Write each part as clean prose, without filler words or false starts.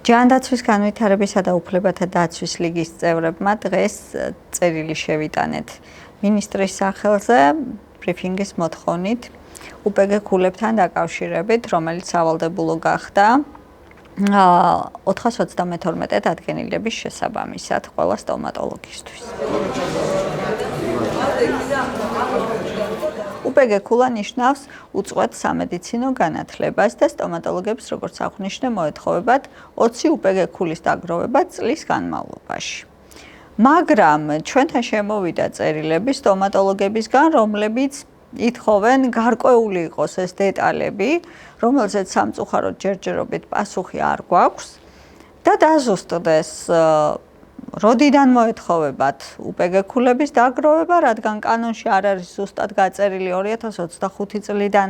ჯანდაცვის განვითარებისა და უფლებათა დაცვის ლიგის წევრებმა დღეს წერილი შევიტანეთ მინისტრის სახელზე ბრიფინგის მოთხოვნით UPG ქულებთან დაკავშირებით, რომელიც სავალდებულო გახდა 432 დადგენილების შესაბამისად ყველა სტომატოლოგისთვის. UPG ქულა ნიშნავს უწყვეტ სამედიცინო განათლებას და სტომატოლოგებს როგორც აღნიშნე მოეთხოვებათ 20 UPG ქულის დაგროვება წლის განმავლობაში. მაგრამ ჩვენთან შემოვიდა წერილები სტომატოლოგებისგან, რომლებიც ითხოვენ გარკვეული იყოს ეს დეტალები, რომელზეც სამწუხაროდ ჯერჯერობით პასუხი არ გვაქვს და დაზუსტდეს როდიდან მოეთხოვებათ UPG ქულების დაგროვება, რადგან კანონში არ არის ზუსტად გაწერილი 2025 წლიდან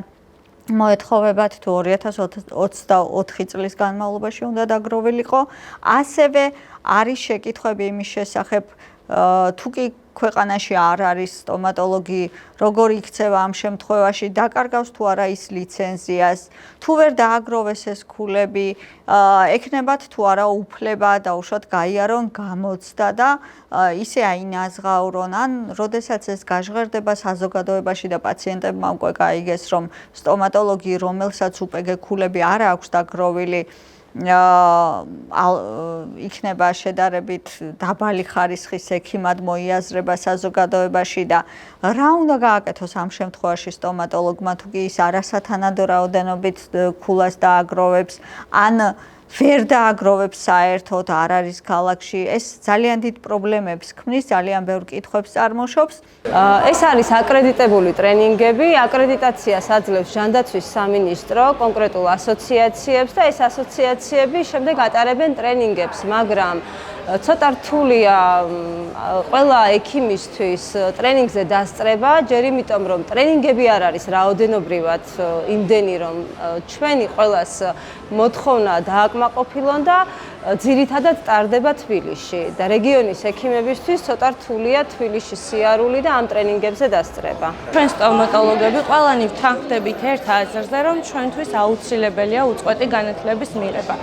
მოეთხოვებათ თუ 2024 წლის განმავლობაში უნდა დაგროვილიყო. ასევე არის შეკითხვები იმის შესახებ, თუ კი ქვეყანაში არ არის სტომატოლოგი, როგორ იქცევა ამ შემთხვევაში, დაკარგავს თუ არა ის ლიცენზიას, თუ ვერ დააგროვეს ეს ქულები, ექნებათ თუ არა უფლება დაუშვათ გაიარონ გამოცდა და ისე აინაზღაურონ, ან როდესაც ეს გაჟღერდება საზოგადოებაში და პაციენტებმა უკვე გაიგეს, რომ სტომატოლოგი, რომელსაც UPG ქულები არ აქვს დაგროვილი, იქნება შედარებით დაბალი ხარისხის ექიმად მოიაზრება საზოგადოებაში და რა უნდა გააკეთოს ამ შემთხვევაში სტომატოლოგმა, თუ კი ის არასათანადო რაოდენობით ქულას დააგროვებს, ან ვერ დააგროვებს საერთოდ, არ არის ქალაქში. ეს ძალიან დიდ პრობლემებს ქმნის, ძალიან ბევრ კითხვებს წარმოშობს. ეს არის აკრედიტებული ტრენინგები, აკრედიტაციას აძლევს ჯანდაცვის სამინისტრო კონკრეტულ ასოციაციებს და ეს ასოციაციები შემდეგ ატარებენ ტრენინგებს, მაგრამ ცოტა რთულია ყველა ექიმისთვის ტრენინგზე დასწრება, ჯერ იმიტომ რომ ტრენინგები არ არის რაოდენობრივად იმდენი, რომ ჩვენი ყველას მოთხოვნა დააკმაყოფილონ და ძირითადად ტარდება თბილისში და რეგიონის ექიმებისთვის ცოტა რთულია თბილისში სიარული და ამ ტრენინგებზე დასწრება. ჩვენ სტომატოლოგები ყველანი ვთანხმდებით ერთ აზრზე, რომ ჩვენთვის აუცილებელია უწყვეტი განათლების მიღება.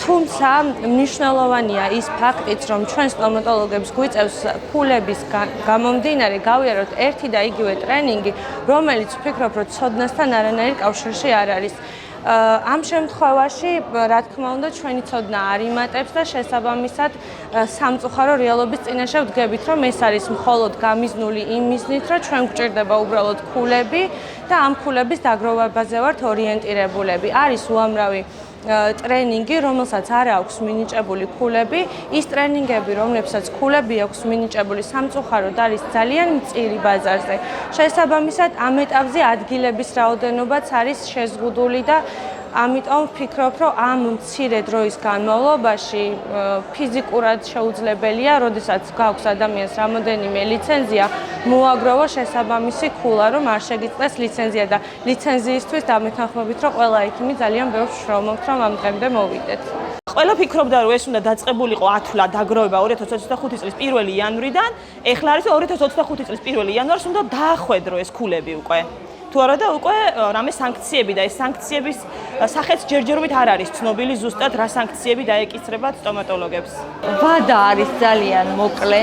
თუმცა მნიშვნელოვანია ის ფაქტიც, რომ ჩვენ სტომატოლოგებს გვიწევს ქულების გამომდინარე გავიაროთ ერთი და იგივე ტრენინგი, რომელიც ვფიქრობ, რომ ცოდნასთან არანაირ კავშირში არ არის. ამ შემთხვევაში, რა თქმა უნდა, ჩვენი ცოდნა არ იმატებს და შესაბამისად სამწუხარო რეალობის წინაშე ვდგებით, რომ ეს არის მხოლოდ გამიზნული იმ მიზნით, რომ ჩვენ გვჭირდება უბრალოდ ქულები და ამ ქულების დაგროვებაზე ვართ ორიენტირებულები. არის უამრავი ტრენინგი, რომელსაც არ აქვს მინიჭებული ქულები, ის ტრენინგები, რომლებსაც ქულები აქვს მინიჭებული, სამწუხაროდ არის ძალიან მწირი ბაზარზე. შესაბამისად, ამ ეტაპზე ადგილების რაოდენობაც არის შეზღუდული და ამიტომ ვფიქრობ, რომ ამ მცირე დროის განმავლობაში ფიზიკურად შეუძლებელია, როდესაც გაქვს ადამიანს რამოდენიმე ლიცენზია, მოაგროვო შესაბამისი ქულა, რომ არ შეგიწყდეს ლიცენზია და ლიცენზიისთვის დამეთანხმებით, რომ ყველა ექიმი ძალიან ბევრს შრომობთ, რომ ამ დღემდე მოვიდეთ. ყველა ფიქრობდა, რომ ეს უნდა დაწყებულიყო ათვლა დაგროვება 2025 წლის 1 იანვრიდან, ეხლა არის 2025 წლის 1 იანვარს უნდა დაახვედრო ეს ქულები უკვე. თუ არა და უკვე რამე სანქციები და ეს სანქციების სახეც ჯერჯერობით არ არის ცნობილი ზუსტად რა სანქციები დაეკისრებათ სტომატოლოგებს. ვადა არის ძალიან მოკლე.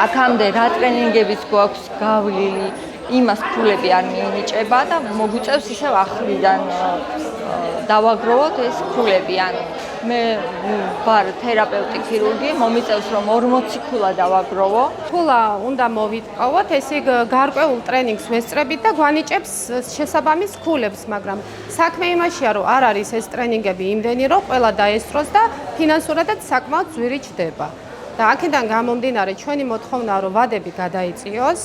აქამდე რა ტრენინგებიც გვაქვს გავლილი, იმას ქულები არ მიენიჭება და მოგვიწევს ისევ ახლიდან დავაგროვოთ ეს ქულები. ანუ მე ვარ თერაპევტი ქირურგი, მომიწევს რომ 40 ქულა დავაგროვო. ქულა უნდა მოვიტყავოთ, ესე გარკვეულ ტრენინგს ვესწრებით და გვანიჭებს შესაბამის ქულებს, მაგრამ საქმე იმაშია, რომ არ არის ეს ტრენინგები იმდენი, რომ ყველა დაესწროს და ფინანსურადაც საკმაოდ ძვირი ჩდება. და აქედან გამომდინარე, ჩვენი მოთხოვნა, რომ ვადები გადაიწიოს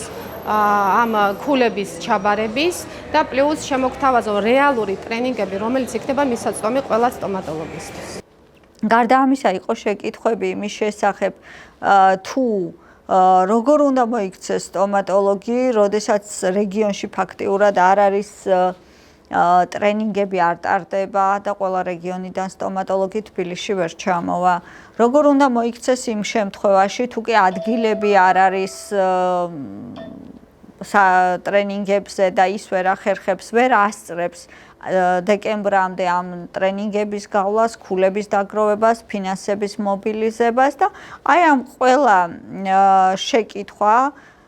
ამ ქულების ჩაბარების და პლუს შემოგთავაზონ რეალური ტრენინგები, რომელიც იქნება მისაწვდომი ყველა სტომატოლოგისთვის. გარდა ამისა, იყო შეკითხვები იმის შესახებ, თუ როგორ უნდა მოიქცეს სტომატოლოგი, როდესაც რეგიონში ფაქტიურად არ არის ტრენინგები არ ტარდება და ყველა რეგიონიდან სტომატოლოგი თბილისში ვერ ჩამოვა. როგორ უნდა მოიქცეს იმ შემთხვევაში, თუ კი ადგილები არ არის ტრენინგებზე და ის ვერ ახერხებს, ვერ ასწრებს დეკემბრამდე ამ ტრენინგების გავლას, ქულების დაგროვებას, ფინანსების მობილიზებას და აი ამ ყველა შეკითხვა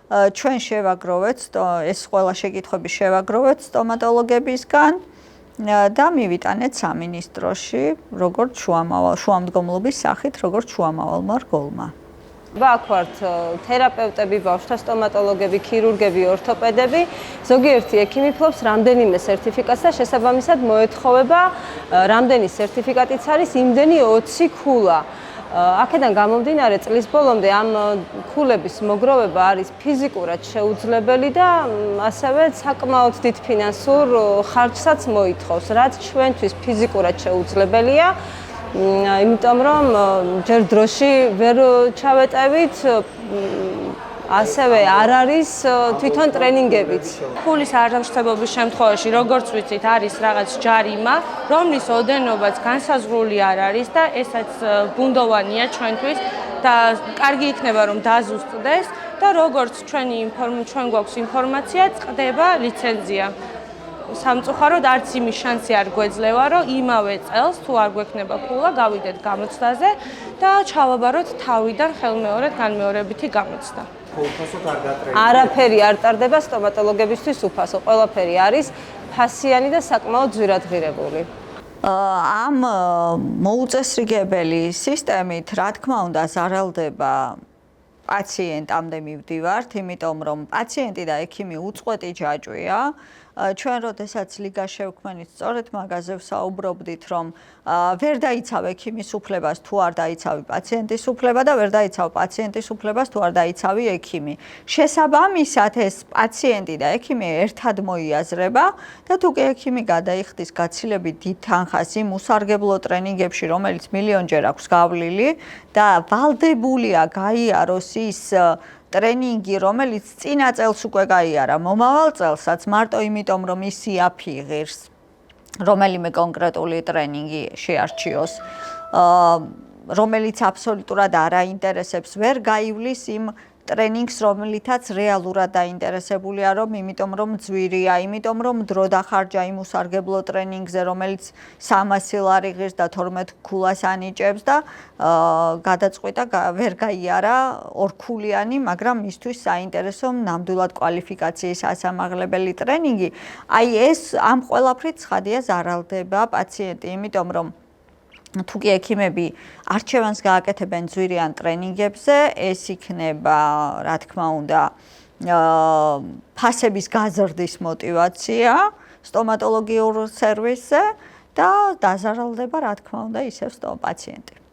ჩვენ შევაგროვეთ, ეს ყველა შეკითხვები შევაგროვეთ სტომატოლოგებისგან და მივიტანეთ სამინისტროში, როგორც შუამდგომლობის სახით, როგორც შუამავალმა რგოლმა. აქ ვართ თერაპევტები, ბავშვთა სტომატოლოგები, ქირურგები, ორთოპედები. ზოგიერთი ექიმი ფლობს რამდენიმე სერტიფიკატს და შესაბამისად მოეთხოვება რამდენი სერტიფიკატიც არის იმდენი 20 ქულა. აქედან გამომდინარე წლის ბოლომდე ამ ქულების მოგროვება არის ფიზიკურად შეუძლებელი და ასევე საკმაოდ დიდ ფინანსურ ხარჯსაც მოითხოვს, რაც ჩვენთვის ფიზიკურად შეუძლებელია. იმიტომ რომ ჯერ დროში ვერ ჩავეტევით, ასევე არ არის თვითონ ტრენინგებიც. ქულის არდამშრომლობის შემთხვევაში, როგორც ვიცით, არის რაღაც ჯარიმა, რომლის ოდენობაც განსაზღვრული არ არის და ესაც ბუნდოვანია ჩვენთვის და კარგი იქნება რომ დაზუსტდეს და როგორც ჩვენ გვაქვს ინფორმაცია, წყდება ლიცენზია. სამწუხაროდ არც იმის შანსი არ გვეძლევა, რომ იმავე წელს თუ არ გვექნება ქულა, გავიდეთ გამოცდაზე და ჩავაბაროთ თავიდან ხელმეორედ განმეორებითი გამოცდა. არაფერი არ ტარდება სტომატოლოგებისთვის უფასო, ყველაფერი არის ფასიანი და საკმაოდ ძვირადღირებული. ამ მოუწესრიგებელი სისტემით, რა თქმა უნდა, ზარალდება პაციენტამდე მივდივართ, იმიტომ რომ პაციენტი და ექიმი უწყვეტი ჯაჭვია. ჩვენ როდესაც ლიგა შევქმნით, სწორედ მაგაზე ვსაუბრობდით, რომ ვერ დაიცავ ექიმის უფლებას თუ არ დაიცავი პაციენტის უფლება და ვერ დაიცავ პაციენტის უფლებას თუ არ დაიცავი ექიმი. შესაბამისად ეს პაციენტი და ექიმი ერთად მოიაზრება და თუ კი ექიმი გადაიხდის გაცილებით დიდ თანხას იმ უსარგებლო ტრენინგებში, რომელიც მილიონჯერ აქვს გავლილი და ვალდებულია გაიაროს ის ტრენინგი, რომელიც წინა წელს უკვე გაიარა, მომავალ წელსაც მარტო იმიტომ, რომ ის იაფიღირს რომელიმე კონკრეტული ტრენინგი შეარჩიოს, რომელიც აბსოლუტურად არ აინტერესებს, ვერ გაივლის იმ ტრენინგს, რომელითაც რეალურად დაინტერესებულია, იმიტომ რომ ძვირია, იმიტომ რომ დრო დახარჯა იმ უსარგებლო ტრენინგზე, რომელიც 300 ლარი ღირს და 12 ქულას ანიჭებს და გადაწყვიტა ვერ გაიარა ორქულიანი, მაგრამ მისთვის საინტერესო ნამდვილად კვალიფიკაციის ასამაღლებელი ტრენინგი. აი ეს ამ ყველაფრით ცხადია ზარალდება პაციენტი, იმიტომ რომ თუ კი ექიმები არჩევანს გააკეთებენ ძვირიან ტრენინგებზე, ეს იქნება, რა თქმა უნდა, ფასების გაზრდის მოტივაცია სტომატოლოგიურ სერვისზე და დაზარალდება, რა თქმა უნდა, ისევ პაციენტი.